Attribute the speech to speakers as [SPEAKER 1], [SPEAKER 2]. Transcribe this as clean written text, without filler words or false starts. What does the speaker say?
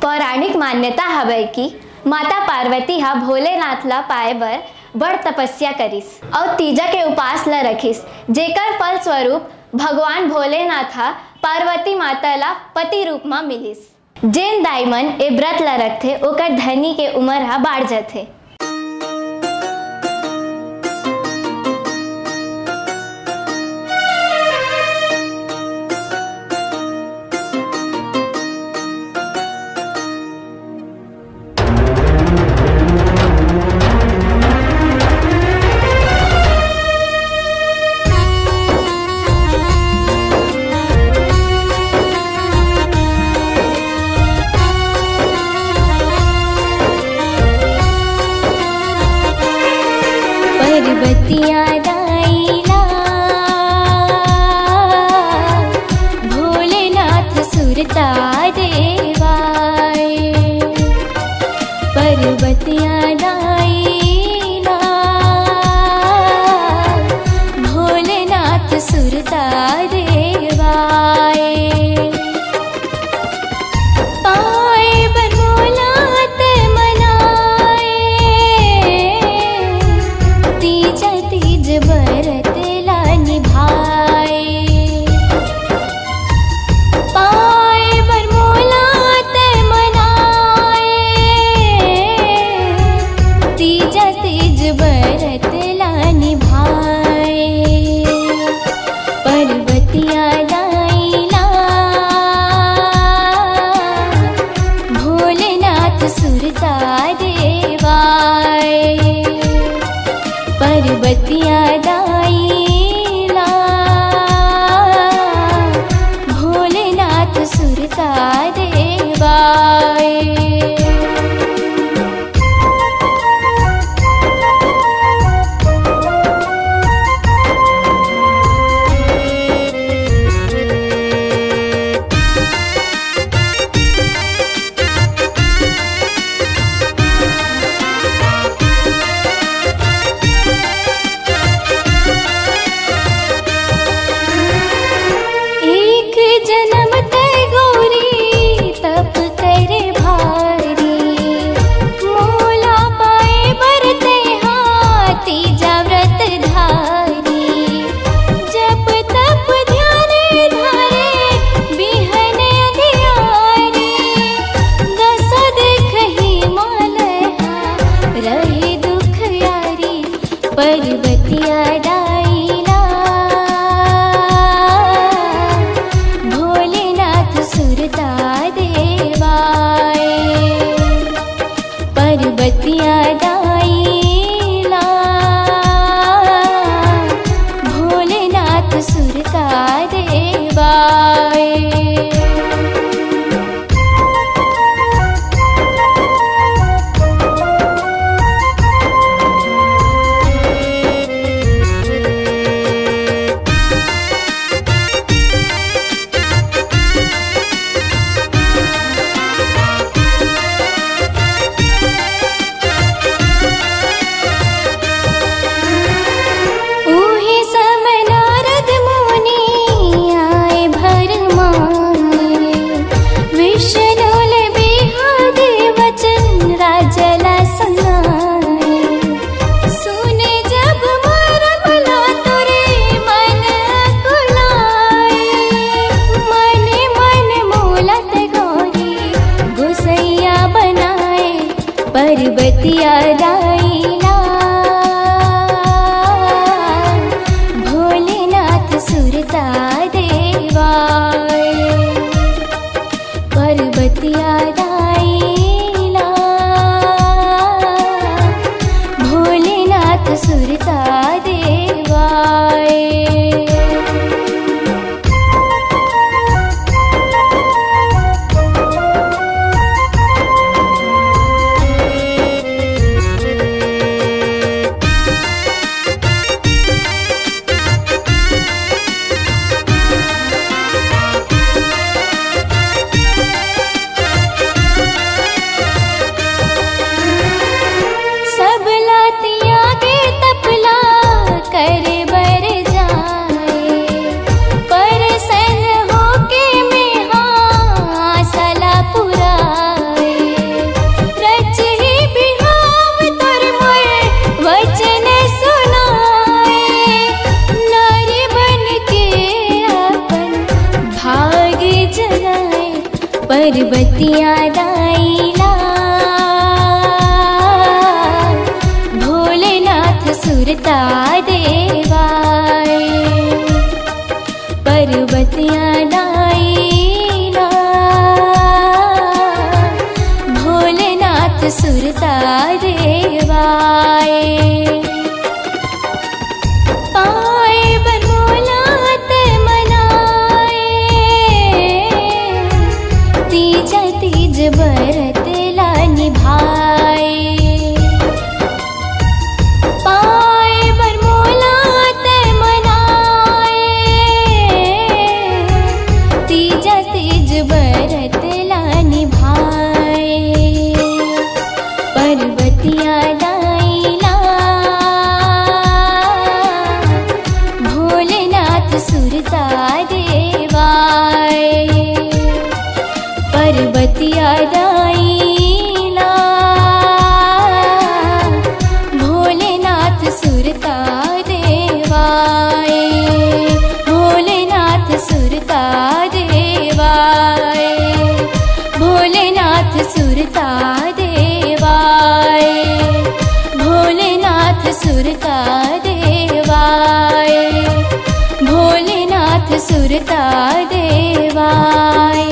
[SPEAKER 1] पौराणिक मान्यता हवे कि माता पार्वती हा भोलेनाथला पाए बर बड़ तपस्या करिस और तीजा के उपास ला रखिस, जेकर फल स्वरूप भगवान भोलेनाथ हा पार्वती माता ला पति रूप में मिलिस। जेन दाईमन ए व्रत ला रखथे ओकर धनी के उमर हा बाढ़ जाथे।
[SPEAKER 2] पर्वतिया दाईला भोलेनाथ सुरता देवाय, पर्वतिया दाईला भोलेनाथ सुरता देवाय। पाए बनोलात मनाए तीज व्रत ला निभाए। पाए बनोलात मनाए तीज व्रत ला निभाए। पर्वतिया दाईला भोलेनाथ सुरता देवाय, पर्वतिया दाईला भोलेनाथ सुरता देवाय। जन्म ते गौरी तप करे भारी, मोला पाए बरते हाथी जा व्रत धारी। जप तप ध्यान धारे बिहने अधियारी, दस देखहि मालहा रहे दुख यारी। पर्वतिया दाईला सुरता देवाय, पर्वतिया दाईला भोलेनाथ सुरता देवाय। पर्वतिया दाईला भोलेनाथ सुरता देवाय, पर्वतिया दाईला भोलेनाथ सुरता देवाय। पर्वतिया दाईला भोलेनाथ सुरता देवाय पर्वतिया दाईला भोलेनाथ सुरता देवाय पाए बनोलात मनाए तीजा तीज बरत ला निभाए पाए बनोलात मनाए तीजा तीज बरत ला निभाए पर्वतिया दाईला भोलेनाथ सुरता देवाय पर्वतिया दाईला भोलेनाथ सुरता देवाय भोलेनाथ सुरता देवाय भोलेनाथ सुरता देवाय भोलेनाथ सुरता देवाय भोलेनाथ सुरता देवाय।